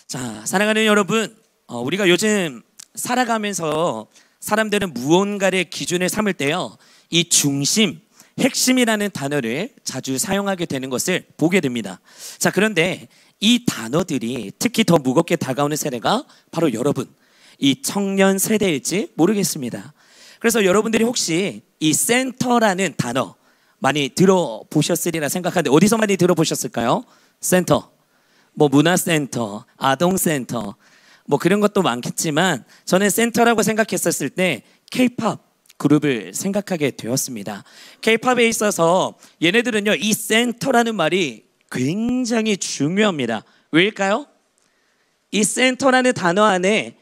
자, 사랑하는 여러분, 우리가 요즘 살아가면서 사람들은 무언가를 기준을 삼을 때요, 이 중심, 핵심이라는 단어를 자주 사용하게 되는 것을 보게 됩니다. 자, 그런데 이 단어들이 특히 더 무겁게 다가오는 세대가 바로 여러분, 이 청년 세대일지 모르겠습니다. 그래서 여러분들이 혹시 이 센터라는 단어 많이 들어보셨으리라 생각하는데 어디서 많이 들어보셨을까요? 센터, 뭐 문화센터, 아동센터, 뭐 그런 것도 많겠지만 저는 센터라고 생각했었을 때 K-팝 그룹을 생각하게 되었습니다. K-팝에 있어서 얘네들은요, 이 센터라는 말이 굉장히 중요합니다. 왜일까요? 이 센터라는 단어 안에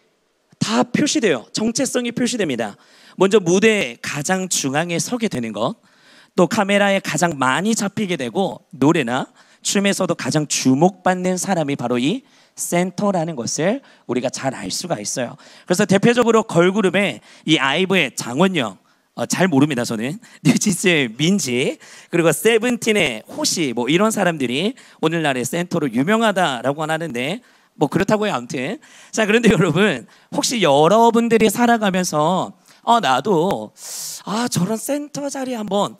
다 표시돼요. 정체성이 표시됩니다. 먼저 무대의 가장 중앙에 서게 되는 것, 또 카메라에 가장 많이 잡히게 되고 노래나 춤에서도 가장 주목받는 사람이 바로 이 센터라는 것을 우리가 잘 알 수가 있어요. 그래서 대표적으로 걸그룹의 이 아이브의 장원영, 잘 모릅니다 저는, 뉴진스의 민지, 그리고 세븐틴의 호시, 뭐 이런 사람들이 오늘날의 센터로 유명하다라고 하는데 뭐 그렇다고요. 아무튼 자, 그런데 여러분, 혹시 여러분들이 살아가면서 나도 저런 센터 자리에 한번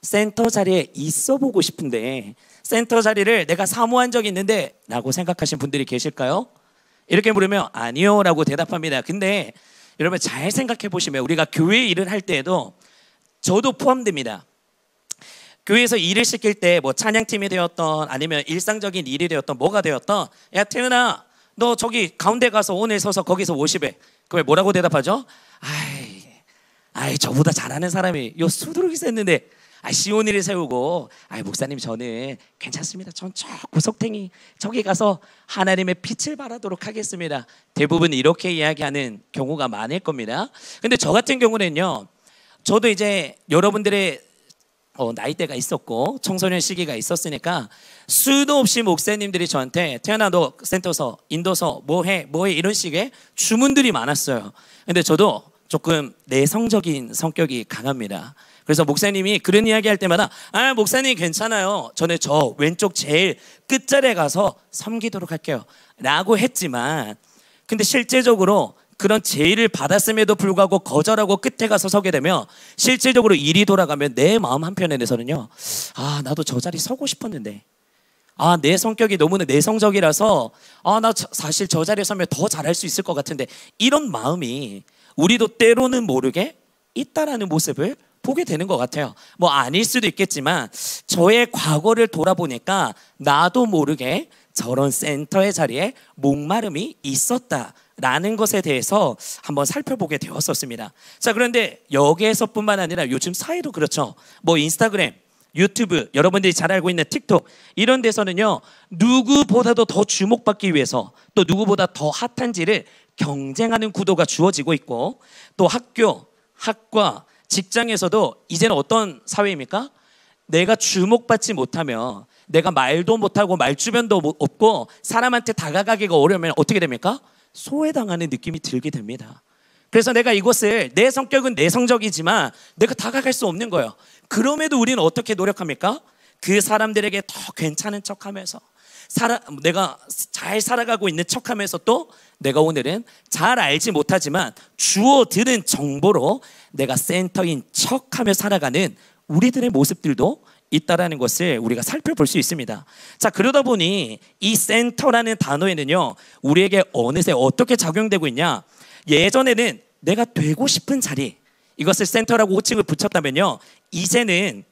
센터 자리에 있어 보고 싶은데 센터 자리를 내가 사모한 적이 있는데 라고 생각하신 분들이 계실까요? 이렇게 물으면 아니요 라고 대답합니다. 근데 여러분 잘 생각해 보시면 우리가 교회 일을 할 때에도 저도 포함됩니다. 교회에서 일을 시킬 때 뭐 찬양팀이 되었던 아니면 일상적인 일이 되었던 뭐가 되었던, 야 태은아 너 저기 가운데 가서 오늘 서서 거기서 50회, 그럼 뭐라고 대답하죠? 아이 저보다 잘하는 사람이 요 수두룩이 셌는데 시온이를 세우고 목사님 저는 괜찮습니다. 전 저 구석탱이 저기 가서 하나님의 빛을 발하도록 하겠습니다. 대부분 이렇게 이야기하는 경우가 많을 겁니다. 근데 저 같은 경우는요, 저도 이제 여러분들의 나이대가 있었고 청소년 시기가 있었으니까 수도 없이 목사님들이 저한테 태연아 너 센터서 인도서 뭐해 이런 식의 주문들이 많았어요. 근데 저도 조금 내성적인 성격이 강합니다. 그래서 목사님이 그런 이야기 할 때마다 목사님 괜찮아요, 저는 저 왼쪽 제일 끝자리에 가서 섬기도록 할게요 라고 했지만, 근데 실제적으로 그런 제의를 받았음에도 불구하고 거절하고 끝에 가서 서게 되면 실질적으로 일이 돌아가면 내 마음 한편에서는요, 나도 저 자리 서고 싶었는데 내 성격이 너무나 내성적이라서 나 사실 저 자리에 서면 더 잘할 수 있을 것 같은데, 이런 마음이 우리도 때로는 모르게 있다라는 모습을 보게 되는 것 같아요. 뭐 아닐 수도 있겠지만 저의 과거를 돌아보니까 나도 모르게 저런 센터의 자리에 목마름이 있었다라는 것에 대해서 한번 살펴보게 되었었습니다. 자, 그런데 여기에서뿐만 아니라 요즘 사회도 그렇죠. 뭐 인스타그램, 유튜브, 여러분들이 잘 알고 있는 틱톡, 이런 데서는요, 누구보다도 더 주목받기 위해서 또 누구보다 더 핫한지를 경쟁하는 구도가 주어지고 있고, 또 학교, 학과, 직장에서도 이제는 어떤 사회입니까? 내가 주목받지 못하면, 내가 말도 못하고 말주변도 없고 사람한테 다가가기가 어려우면 어떻게 됩니까? 소외당하는 느낌이 들게 됩니다. 그래서 내가 이곳을, 내 성격은 내성적이지만 내가 다가갈 수 없는 거예요. 그럼에도 우리는 어떻게 노력합니까? 그 사람들에게 더 괜찮은 척하면서 내가 잘 살아가고 있는 척하면서 또 내가 오늘은 잘 알지 못하지만 주워 들은 정보로 내가 센터인 척하며 살아가는 우리들의 모습들도 있다라는 것을 우리가 살펴볼 수 있습니다. 자, 그러다 보니 이 센터라는 단어에는요, 우리에게 어느새 어떻게 작용되고 있냐, 예전에는 내가 되고 싶은 자리, 이것을 센터라고 호칭을 붙였다면요, 이제는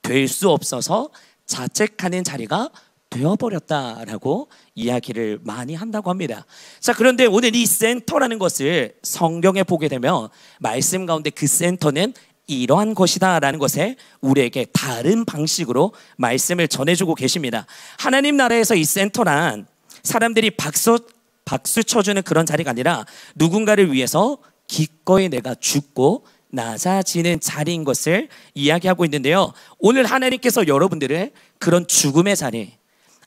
될 수 없어서 자책하는 자리가 되어버렸다라고 이야기를 많이 한다고 합니다. 자, 그런데 오늘 이 센터라는 것을 성경에 보게 되면 말씀 가운데 그 센터는 이러한 것이다 라는 것에 우리에게 다른 방식으로 말씀을 전해주고 계십니다. 하나님 나라에서 이 센터란 사람들이 박수 쳐주는 그런 자리가 아니라 누군가를 위해서 기꺼이 내가 죽고 낮아지는 자리인 것을 이야기하고 있는데요, 오늘 하나님께서 여러분들을 그런 죽음의 자리,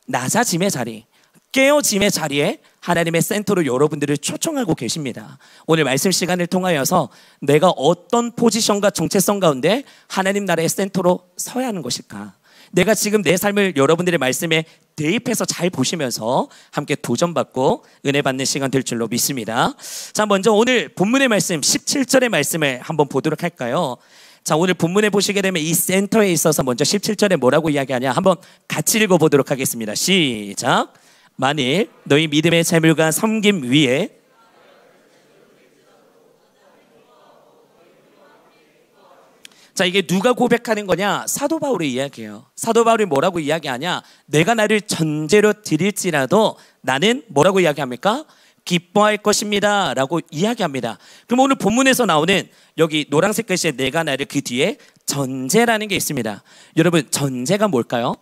낮아짐의 자리, 깨어짐의 자리에 하나님의 센터로 여러분들을 초청하고 계십니다. 오늘 말씀 시간을 통하여서 내가 어떤 포지션과 정체성 가운데 하나님 나라의 센터로 서야 하는 것일까, 내가 지금 내 삶을 여러분들의 말씀에 대입해서 잘 보시면서 함께 도전받고 은혜 받는 시간 될 줄로 믿습니다. 자, 먼저 오늘 본문의 말씀 17절의 말씀을 한번 보도록 할까요? 자, 오늘 본문에 보시게 되면 이 센터에 있어서 먼저 17절에 뭐라고 이야기하냐 한번 같이 읽어보도록 하겠습니다. 시작. 만일 너희 믿음의 재물과 섬김 위에 자, 이게 누가 고백하는 거냐? 사도 바울의 이야기예요. 사도 바울이 뭐라고 이야기하냐? 내가 나를 전제로 드릴지라도 나는 뭐라고 이야기합니까? 기뻐할 것입니다 라고 이야기합니다. 그럼 오늘 본문에서 나오는 여기 노란색 글씨에 내가 나를 그 뒤에 전제라는 게 있습니다. 여러분, 전제가 뭘까요?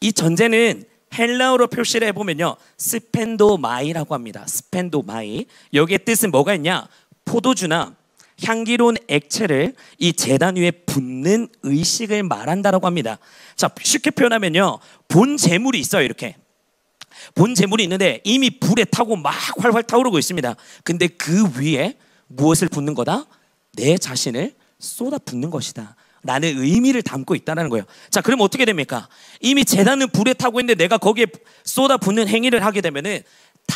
이 전제는 헬라어로 표시를 해보면요, 스펜도마이라고 합니다. 스펜도마이. 여기에 뜻은 뭐가 있냐? 포도주나 향기로운 액체를 이 제단 위에 붓는 의식을 말한다라고 합니다. 자, 쉽게 표현하면요, 본 재물이 있어요. 이렇게 본 재물이 있는데 이미 불에 타고 막 활활 타오르고 있습니다. 근데 그 위에 무엇을 붓는 거다? 내 자신을 쏟아 붓는 것이다 라는 의미를 담고 있다는 거예요. 자, 그럼 어떻게 됩니까? 이미 제단은 불에 타고 있는데 내가 거기에 쏟아 붓는 행위를 하게 되면은 다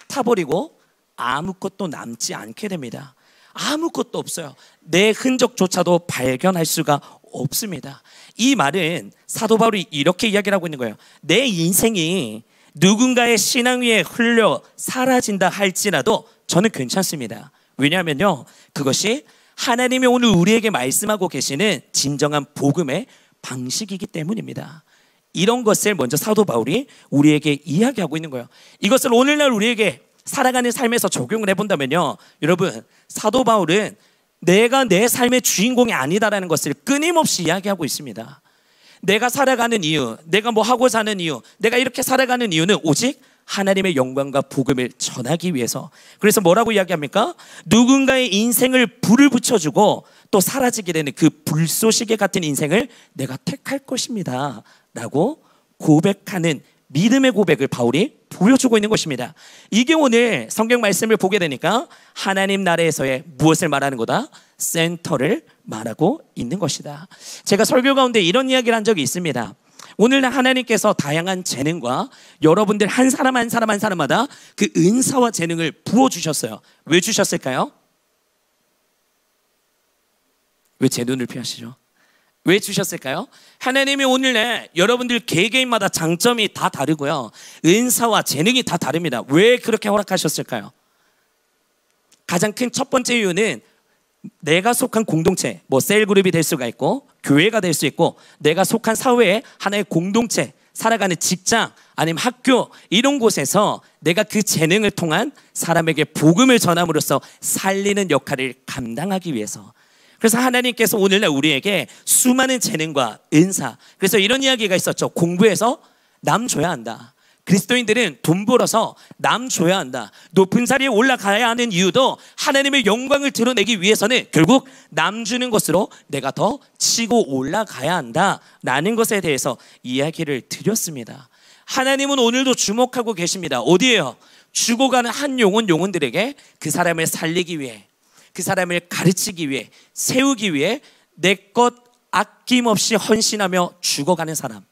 타버리고 아무것도 남지 않게 됩니다. 아무것도 없어요. 내 흔적조차도 발견할 수가 없습니다. 이 말은 사도 바울이 이렇게 이야기를 하고 있는 거예요. 내 인생이 누군가의 신앙 위에 흘려 사라진다 할지라도 저는 괜찮습니다. 왜냐하면요, 그것이 하나님이 오늘 우리에게 말씀하고 계시는 진정한 복음의 방식이기 때문입니다. 이런 것을 먼저 사도 바울이 우리에게 이야기하고 있는 거예요. 이것을 오늘날 우리에게 살아가는 삶에서 적용을 해본다면요, 여러분, 사도 바울은 내가 내 삶의 주인공이 아니다라는 것을 끊임없이 이야기하고 있습니다. 내가 살아가는 이유, 내가 뭐 하고 사는 이유, 내가 이렇게 살아가는 이유는 오직 하나님의 영광과 복음을 전하기 위해서. 그래서 뭐라고 이야기합니까? 누군가의 인생을 불을 붙여주고 또 사라지게 되는 그 불쏘시개 같은 인생을 내가 택할 것입니다 라고 고백하는 믿음의 고백을 바울이 보여주고 있는 것입니다. 이게 오늘 성경 말씀을 보게 되니까 하나님 나라에서의 무엇을 말하는 거다? 센터를 말하고 있는 것이다. 제가 설교 가운데 이런 이야기를 한 적이 있습니다. 오늘날 하나님께서 다양한 재능과 여러분들 한 사람 한 사람 한 사람마다 그 은사와 재능을 부어주셨어요. 왜 주셨을까요? 왜 제 눈을 피하시죠? 왜 주셨을까요? 하나님이 오늘날 여러분들 개개인마다 장점이 다 다르고요, 은사와 재능이 다 다릅니다. 왜 그렇게 허락하셨을까요? 가장 큰 첫 번째 이유는 내가 속한 공동체, 뭐 셀그룹이 될 수가 있고 교회가 될 수 있고 내가 속한 사회의 하나의 공동체, 살아가는 직장 아니면 학교, 이런 곳에서 내가 그 재능을 통한 사람에게 복음을 전함으로써 살리는 역할을 감당하기 위해서. 그래서 하나님께서 오늘날 우리에게 수많은 재능과 은사, 그래서 이런 이야기가 있었죠. 공부해서 남 줘야 한다. 그리스도인들은 돈 벌어서 남 줘야 한다. 높은 자리에 올라가야 하는 이유도 하나님의 영광을 드러내기 위해서는 결국 남 주는 것으로 내가 더 치고 올라가야 한다라는 것에 대해서 이야기를 드렸습니다. 하나님은 오늘도 주목하고 계십니다. 어디에요? 죽어가는 한 영혼들에게 그 사람을 살리기 위해, 그 사람을 가르치기 위해, 세우기 위해 내 것 아낌없이 헌신하며 죽어가는 사람,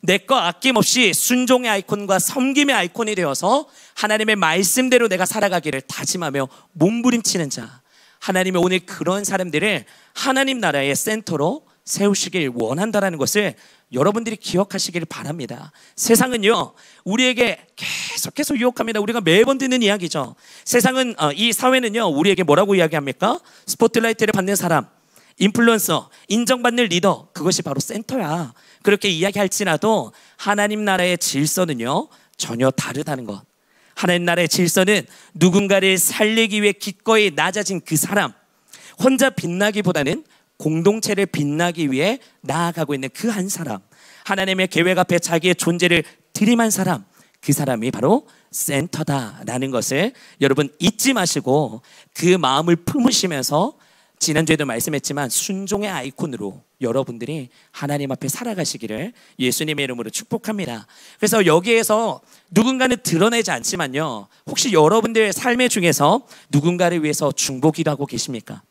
내 것 아낌없이 순종의 아이콘과 섬김의 아이콘이 되어서 하나님의 말씀대로 내가 살아가기를 다짐하며 몸부림치는 자, 하나님이 오늘 그런 사람들을 하나님 나라의 센터로 세우시길 원한다는 것을 여러분들이 기억하시길 바랍니다. 세상은요, 우리에게 계속해서 유혹합니다. 우리가 매번 듣는 이야기죠. 세상은, 이 사회는요, 우리에게 뭐라고 이야기합니까? 스포트라이트를 받는 사람, 인플루언서, 인정받는 리더, 그것이 바로 센터야. 그렇게 이야기할지라도 하나님 나라의 질서는요, 전혀 다르다는 것. 하나님 나라의 질서는 누군가를 살리기 위해 기꺼이 낮아진 그 사람, 혼자 빛나기보다는 공동체를 빛나기 위해 나아가고 있는 그 한 사람, 하나님의 계획 앞에 자기의 존재를 들임한 사람, 그 사람이 바로 센터다라는 것을 여러분 잊지 마시고 그 마음을 품으시면서 지난주에도 말씀했지만 순종의 아이콘으로 여러분들이 하나님 앞에 살아가시기를 예수님의 이름으로 축복합니다. 그래서 여기에서 누군가는 드러내지 않지만요, 혹시 여러분들의 삶의 중에서 누군가를 위해서 중보기도 하고 계십니까?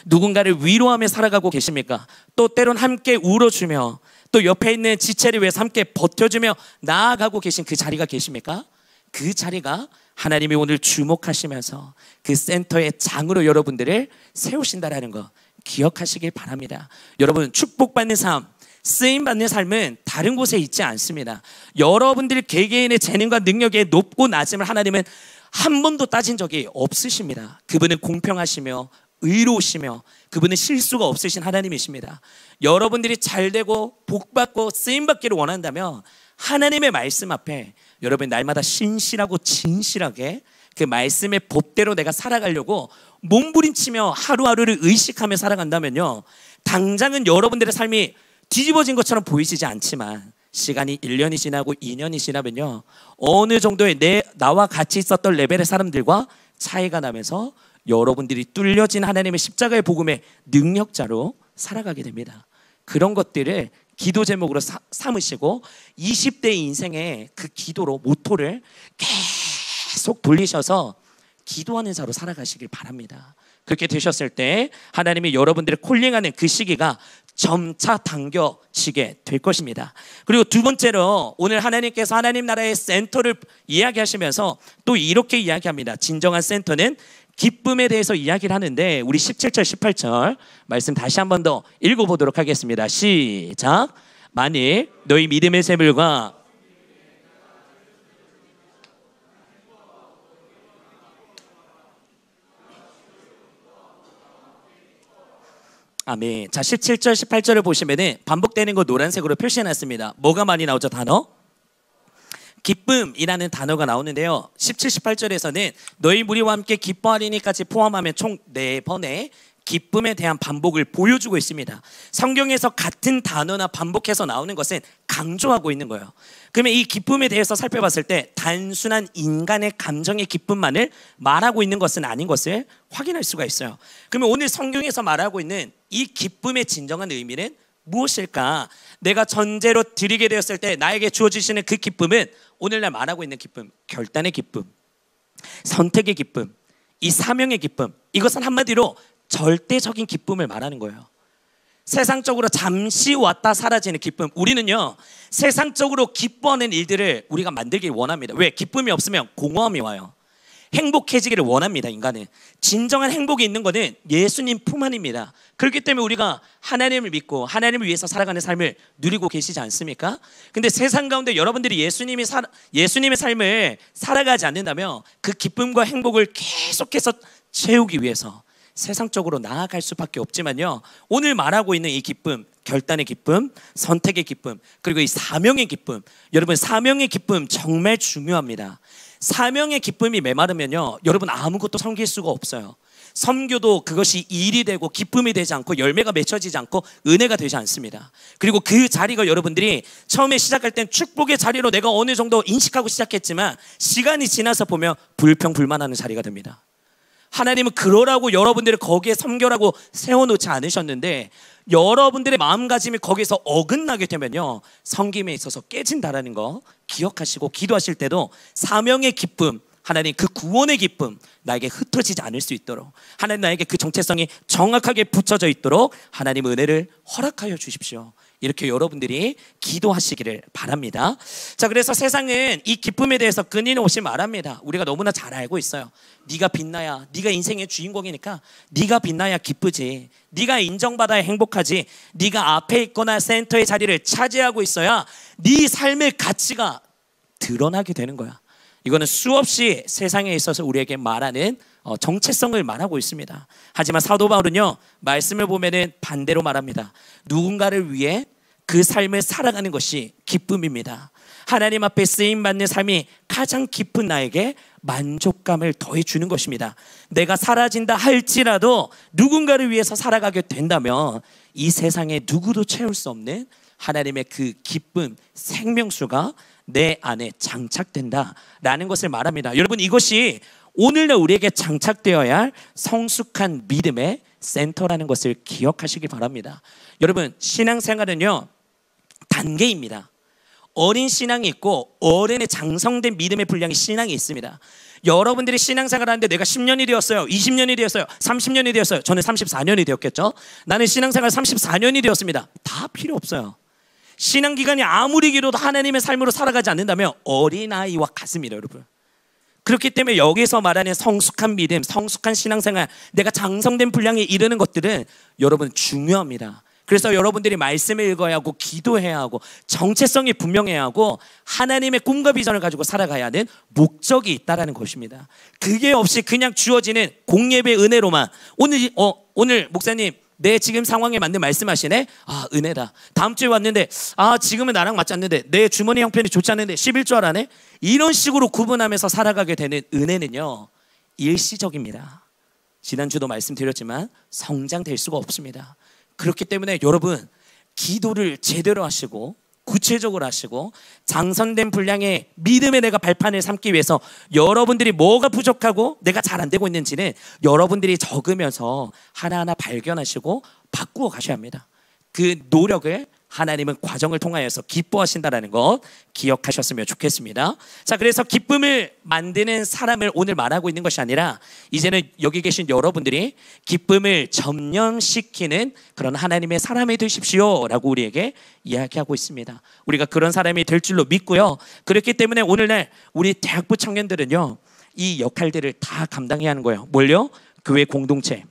누군가를 위로하며 살아가고 계십니까? 또 때론 함께 울어주며 또 옆에 있는 지체를 위해서 함께 버텨주며 나아가고 계신 그 자리가 계십니까? 그 자리가 하나님이 오늘 주목하시면서 그 센터의 장으로 여러분들을 세우신다라는 거 기억하시길 바랍니다. 여러분, 축복받는 삶, 쓰임받는 삶은 다른 곳에 있지 않습니다. 여러분들 개개인의 재능과 능력의 높고 낮음을 하나님은 한 번도 따진 적이 없으십니다. 그분은 공평하시며 의로우시며 그분은 실수가 없으신 하나님이십니다. 여러분들이 잘되고 복받고 쓰임받기를 원한다면 하나님의 말씀 앞에 여러분 날마다 신실하고 진실하게 그 말씀의 법대로 내가 살아가려고 몸부림치며 하루하루를 의식하며 살아간다면요, 당장은 여러분들의 삶이 뒤집어진 것처럼 보이시지 않지만 시간이 1년이 지나고 2년이 지나면요, 어느 정도의 나와 같이 있었던 레벨의 사람들과 차이가 나면서 여러분들이 뚫려진 하나님의 십자가의 복음의 능력자로 살아가게 됩니다. 그런 것들을 기도 제목으로 삼으시고 20대 인생의 그 기도로 모토를 계속 돌리셔서 기도하는 자로 살아가시길 바랍니다. 그렇게 되셨을 때 하나님이 여러분들을 콜링하는 그 시기가 점차 당겨지게 될 것입니다. 그리고 두 번째로 오늘 하나님께서 하나님 나라의 센터를 이야기하시면서 또 이렇게 이야기합니다. 진정한 센터는 기쁨에 대해서 이야기를 하는데 우리 17절 18절 말씀 다시 한 번 더 읽어보도록 하겠습니다. 시작. 만일 너희 믿음의 샘물과 아멘. 자, 17절 18절을 보시면은 반복되는 거 노란색으로 표시해놨습니다. 뭐가 많이 나오죠? 단어? 기쁨이라는 단어가 나오는데요, 17, 18절에서는 너희 무리와 함께 기뻐하리니까지 포함하면 총 4번의 기쁨에 대한 반복을 보여주고 있습니다. 성경에서 같은 단어나 반복해서 나오는 것은 강조하고 있는 거예요. 그러면 이 기쁨에 대해서 살펴봤을 때 단순한 인간의 감정의 기쁨만을 말하고 있는 것은 아닌 것을 확인할 수가 있어요. 그러면 오늘 성경에서 말하고 있는 이 기쁨의 진정한 의미는 무엇일까? 내가 전제로 드리게 되었을 때 나에게 주어지시는 그 기쁨은 오늘날 말하고 있는 기쁨, 결단의 기쁨, 선택의 기쁨, 이 사명의 기쁨, 이것은 한마디로 절대적인 기쁨을 말하는 거예요. 세상적으로 잠시 왔다 사라지는 기쁨. 우리는요, 세상적으로 기뻐하는 일들을 우리가 만들길 원합니다. 왜? 기쁨이 없으면 공허함이 와요. 행복해지기를 원합니다. 인간은 진정한 행복이 있는 것은 예수님 품 안입니다. 그렇기 때문에 우리가 하나님을 믿고 하나님을 위해서 살아가는 삶을 누리고 계시지 않습니까? 근데 세상 가운데 여러분들이 예수님의 삶을 살아가지 않는다면 그 기쁨과 행복을 계속해서 채우기 위해서 세상적으로 나아갈 수밖에 없지만요, 오늘 말하고 있는 이 기쁨, 결단의 기쁨, 선택의 기쁨, 그리고 이 사명의 기쁨, 여러분 사명의 기쁨 정말 중요합니다. 사명의 기쁨이 메마르면요, 여러분 아무것도 섬길 수가 없어요. 섬교도 그것이 일이 되고 기쁨이 되지 않고 열매가 맺혀지지 않고 은혜가 되지 않습니다. 그리고 그 자리가 여러분들이 처음에 시작할 땐 축복의 자리로 내가 어느 정도 인식하고 시작했지만 시간이 지나서 보면 불평불만하는 자리가 됩니다. 하나님은 그러라고 여러분들을 거기에 섬겨라고 세워놓지 않으셨는데 여러분들의 마음가짐이 거기서 어긋나게 되면요, 섬김에 있어서 깨진다라는 거 기억하시고 기도하실 때도 사명의 기쁨, 하나님 그 구원의 기쁨 나에게 흩어지지 않을 수 있도록, 하나님 나에게 그 정체성이 정확하게 붙여져 있도록 하나님 은혜를 허락하여 주십시오. 이렇게 여러분들이 기도하시기를 바랍니다. 자, 그래서 세상은 이 기쁨에 대해서 끊임없이 말합니다. 우리가 너무나 잘 알고 있어요. 네가 빛나야, 네가 인생의 주인공이니까 네가 빛나야 기쁘지, 네가 인정받아야 행복하지, 네가 앞에 있거나 센터의 자리를 차지하고 있어야 네 삶의 가치가 드러나게 되는 거야. 이거는 수없이 세상에 있어서 우리에게 말하는 정체성을 말하고 있습니다. 하지만 사도 바울은요, 말씀을 보면은 반대로 말합니다. 누군가를 위해 그 삶을 살아가는 것이 기쁨입니다. 하나님 앞에 쓰임받는 삶이 가장 깊은 나에게 만족감을 더해주는 것입니다. 내가 사라진다 할지라도 누군가를 위해서 살아가게 된다면 이 세상에 누구도 채울 수 없는 하나님의 그 기쁨, 생명수가 내 안에 장착된다라는 것을 말합니다. 여러분, 이것이 오늘날 우리에게 장착되어야 할 성숙한 믿음의 센터라는 것을 기억하시기 바랍니다. 여러분, 신앙생활은요, 단계입니다. 어린 신앙이 있고 어른의 장성된 믿음의 분량의 신앙이 있습니다. 여러분들이 신앙생활 하는데 내가 10년이 되었어요, 20년이 되었어요, 30년이 되었어요. 저는 34년이 되었겠죠. 나는 신앙생활 34년이 되었습니다. 다 필요 없어요. 신앙기간이 아무리 길어도 하나님의 삶으로 살아가지 않는다면 어린아이와 같습니다, 여러분. 그렇기 때문에 여기서 말하는 성숙한 믿음, 성숙한 신앙생활, 내가 장성된 분량에 이르는 것들은 여러분 중요합니다. 그래서 여러분들이 말씀을 읽어야 하고 기도해야 하고 정체성이 분명해야 하고 하나님의 꿈과 비전을 가지고 살아가야 하는 목적이 있다는 것입니다. 그게 없이 그냥 주어지는 공예배 은혜로만 오늘 목사님 내 지금 상황에 맞는 말씀하시네. 아, 은혜다. 다음 주에 왔는데 지금은 나랑 맞지 않는데 내 주머니 형편이 좋지 않은데 11조 하라네. 이런 식으로 구분하면서 살아가게 되는 은혜는요, 일시적입니다. 지난주도 말씀드렸지만 성장될 수가 없습니다. 그렇기 때문에 여러분, 기도를 제대로 하시고 구체적으로 하시고 장선된 분량의 믿음의 내가 발판을 삼기 위해서 여러분들이 뭐가 부족하고 내가 잘 안 되고 있는지는 여러분들이 적으면서 하나하나 발견하시고 바꾸어 가셔야 합니다. 그 노력을 하나님은 과정을 통하여서 기뻐하신다는 것 기억하셨으면 좋겠습니다. 자, 그래서 기쁨을 만드는 사람을 오늘 말하고 있는 것이 아니라 이제는 여기 계신 여러분들이 기쁨을 점령시키는 그런 하나님의 사람이 되십시오 라고 우리에게 이야기하고 있습니다. 우리가 그런 사람이 될 줄로 믿고요. 그렇기 때문에 오늘날 우리 대학부 청년들은요, 이 역할들을 다 감당해야 하는 거예요. 뭘요? 교회 공동체,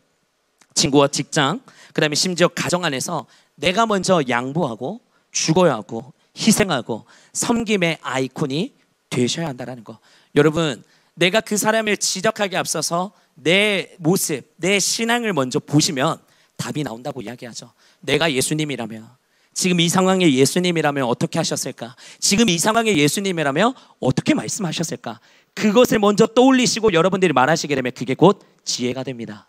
친구와 직장, 그 다음에 심지어 가정 안에서 내가 먼저 양보하고 죽어야 하고 희생하고 섬김의 아이콘이 되셔야 한다는 거. 여러분, 내가 그 사람을 지적하기 앞서서 내 모습, 내 신앙을 먼저 보시면 답이 나온다고 이야기하죠. 내가 예수님이라면, 지금 이 상황에 예수님이라면 어떻게 하셨을까? 지금 이 상황에 예수님이라면 어떻게 말씀하셨을까? 그것을 먼저 떠올리시고 여러분들이 말하시게 되면 그게 곧 지혜가 됩니다.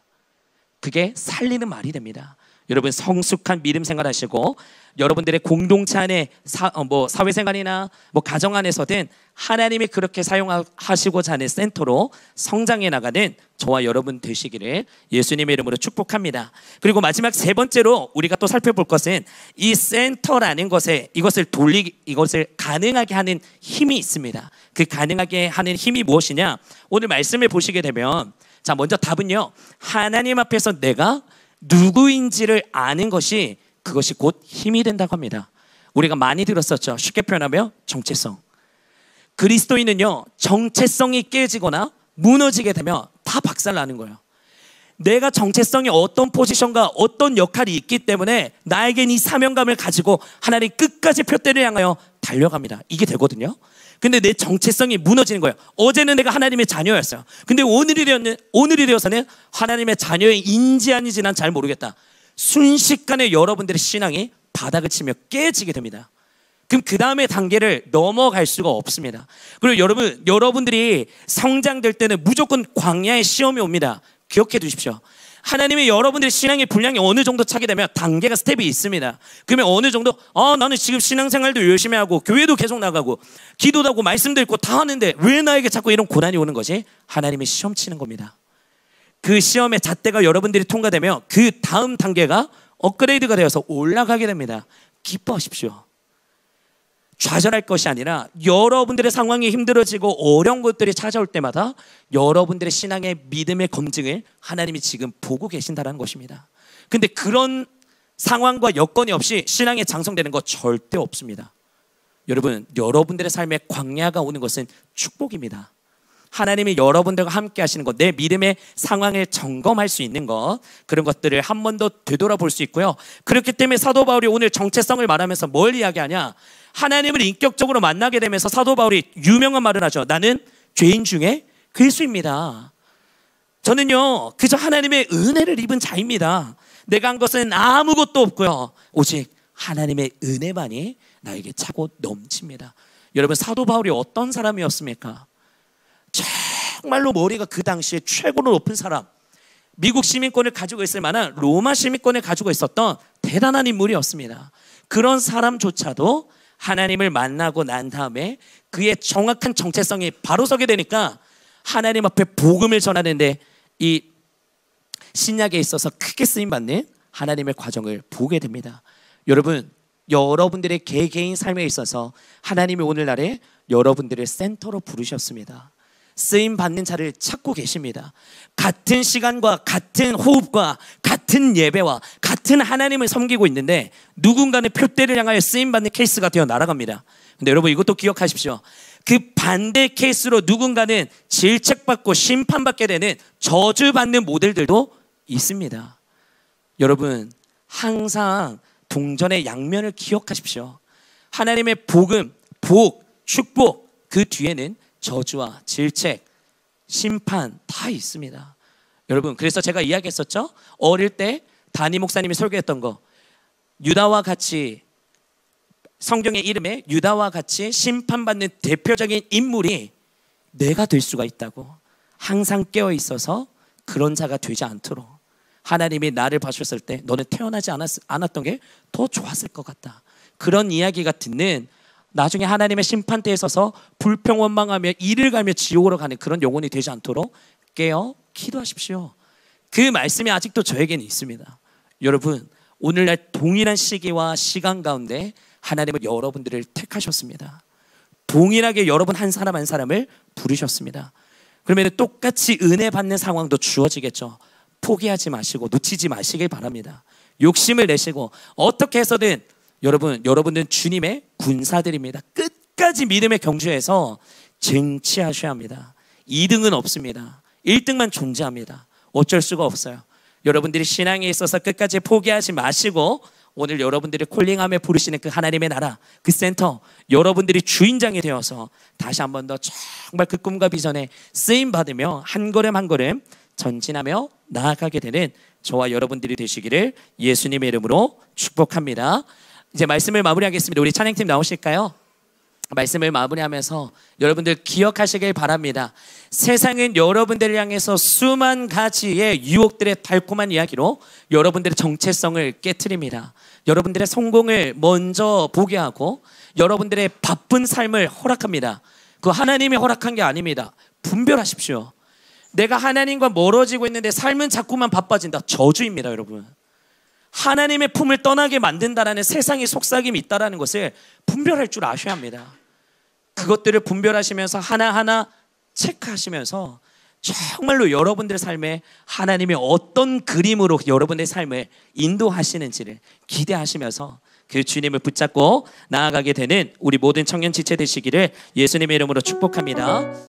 그게 살리는 말이 됩니다. 여러분, 성숙한 믿음 생활하시고 여러분들의 공동체 안에 사회생활이나 가정 안에서든 하나님이 그렇게 사용하시고자 하는 센터로 성장해 나가는 저와 여러분 되시기를 예수님의 이름으로 축복합니다. 그리고 마지막 세 번째로 우리가 또 살펴볼 것은 이 센터라는 것에 이것을 가능하게 하는 힘이 있습니다. 그 가능하게 하는 힘이 무엇이냐? 오늘 말씀을 보시게 되면, 자, 먼저 답은요, 하나님 앞에서 내가 누구인지를 아는 것이, 그것이 곧 힘이 된다고 합니다. 우리가 많이 들었었죠. 쉽게 표현하면 정체성. 그리스도인은요, 정체성이 깨지거나 무너지게 되면 다 박살나는 거예요. 내가 정체성이 어떤 포지션과 어떤 역할이 있기 때문에 나에겐 이 사명감을 가지고 하나님 끝까지 표대를 향하여 달려갑니다. 이게 되거든요. 근데 내 정체성이 무너지는 거예요. 어제는 내가 하나님의 자녀였어요. 근데 오늘이 되어서는 하나님의 자녀인지 아닌지 난 잘 모르겠다. 순식간에 여러분들의 신앙이 바닥을 치며 깨지게 됩니다. 그럼 그 다음에 단계를 넘어갈 수가 없습니다. 그리고 여러분들이 성장될 때는 무조건 광야의 시험이 옵니다. 기억해 두십시오. 하나님이 여러분들의 신앙의 분량이 어느 정도 차게 되면 단계가 스텝이 있습니다. 그러면 어느 정도 나는 지금 신앙생활도 열심히 하고 교회도 계속 나가고 기도도 하고 말씀도 읽고 다 하는데 왜 나에게 자꾸 이런 고난이 오는 거지? 하나님이 시험 치는 겁니다. 그 시험의 잣대가 여러분들이 통과되면 그 다음 단계가 업그레이드가 되어서 올라가게 됩니다. 기뻐하십시오. 좌절할 것이 아니라 여러분들의 상황이 힘들어지고 어려운 것들이 찾아올 때마다 여러분들의 신앙의 믿음의 검증을 하나님이 지금 보고 계신다는 것입니다. 근데 그런 상황과 여건이 없이 신앙이 장성되는 거 절대 없습니다. 여러분들의 삶에 광야가 오는 것은 축복입니다. 하나님이 여러분들과 함께 하시는 것, 내 믿음의 상황을 점검할 수 있는 것, 그런 것들을 한 번 더 되돌아볼 수 있고요. 그렇기 때문에 사도 바울이 오늘 정체성을 말하면서 뭘 이야기하냐? 하나님을 인격적으로 만나게 되면서 사도 바울이 유명한 말을 하죠. 나는 죄인 중에 글수입니다. 저는요, 그저 하나님의 은혜를 입은 자입니다. 내가 한 것은 아무것도 없고요, 오직 하나님의 은혜만이 나에게 차고 넘칩니다. 여러분, 사도 바울이 어떤 사람이었습니까? 정말로 머리가 그 당시에 최고로 높은 사람, 미국 시민권을 가지고 있을 만한 로마 시민권을 가지고 있었던 대단한 인물이었습니다. 그런 사람조차도 하나님을 만나고 난 다음에 그의 정확한 정체성이 바로 서게 되니까 하나님 앞에 복음을 전하는데 이 신약에 있어서 크게 쓰임받는 하나님의 과정을 보게 됩니다. 여러분들의 개개인 삶에 있어서 하나님이 오늘날에 여러분들을 센터로 부르셨습니다. 쓰임받는 자를 찾고 계십니다. 같은 시간과 같은 호흡과 같은 같은 예배와 같은 하나님을 섬기고 있는데 누군가는 표대를 향하여 쓰임받는 케이스가 되어 날아갑니다. 근데 여러분 이것도 기억하십시오. 그 반대 케이스로 누군가는 질책받고 심판받게 되는 저주받는 모델들도 있습니다. 여러분 항상 동전의 양면을 기억하십시오. 하나님의 복음, 복, 축복 그 뒤에는 저주와 질책, 심판 다 있습니다. 여러분 그래서 제가 이야기했었죠. 어릴 때 담임 목사님이 설교했던 거, 유다와 같이 성경의 이름에 유다와 같이 심판받는 대표적인 인물이 내가 될 수가 있다고. 항상 깨어 있어서 그런 자가 되지 않도록 하나님이 나를 봐주셨을 때 너는 태어나지 않았던 게 더 좋았을 것 같다. 그런 이야기가 듣는 나중에 하나님의 심판대에 서서 불평원망하며 이를 갈며 지옥으로 가는 그런 영혼이 되지 않도록 깨어 기도하십시오. 그 말씀이 아직도 저에게는 있습니다. 여러분 오늘날 동일한 시기와 시간 가운데 하나님은 여러분들을 택하셨습니다. 동일하게 여러분 한 사람 한 사람을 부르셨습니다. 그러면 똑같이 은혜 받는 상황도 주어지겠죠. 포기하지 마시고 놓치지 마시길 바랍니다. 욕심을 내시고 어떻게 해서든 여러분은 주님의 군사들입니다. 끝까지 믿음의 경주에서 쟁취하셔야 합니다. 2등은 없습니다. 1등만 존재합니다. 어쩔 수가 없어요. 여러분들이 신앙에 있어서 끝까지 포기하지 마시고 오늘 여러분들이 콜링하며 부르시는 그 하나님의 나라, 그 센터, 여러분들이 주인장이 되어서 다시 한 번 더 정말 그 꿈과 비전에 쓰임받으며 한 걸음 한 걸음 전진하며 나아가게 되는 저와 여러분들이 되시기를 예수님의 이름으로 축복합니다. 이제 말씀을 마무리하겠습니다. 우리 찬양팀 나오실까요? 말씀을 마무리하면서 여러분들 기억하시길 바랍니다. 세상은 여러분들을 향해서 수만 가지의 유혹들의 달콤한 이야기로 여러분들의 정체성을 깨트립니다. 여러분들의 성공을 먼저 보게 하고 여러분들의 바쁜 삶을 허락합니다. 그 하나님이 허락한 게 아닙니다. 분별하십시오. 내가 하나님과 멀어지고 있는데 삶은 자꾸만 바빠진다. 저주입니다, 여러분. 하나님의 품을 떠나게 만든다라는 세상의 속삭임이 있다는 것을 분별할 줄 아셔야 합니다. 그것들을 분별하시면서 하나하나 체크하시면서 정말로 여러분들의 삶에 하나님이 어떤 그림으로 여러분의 삶을 인도하시는지를 기대하시면서 그 주님을 붙잡고 나아가게 되는 우리 모든 청년 지체 되시기를 예수님의 이름으로 축복합니다.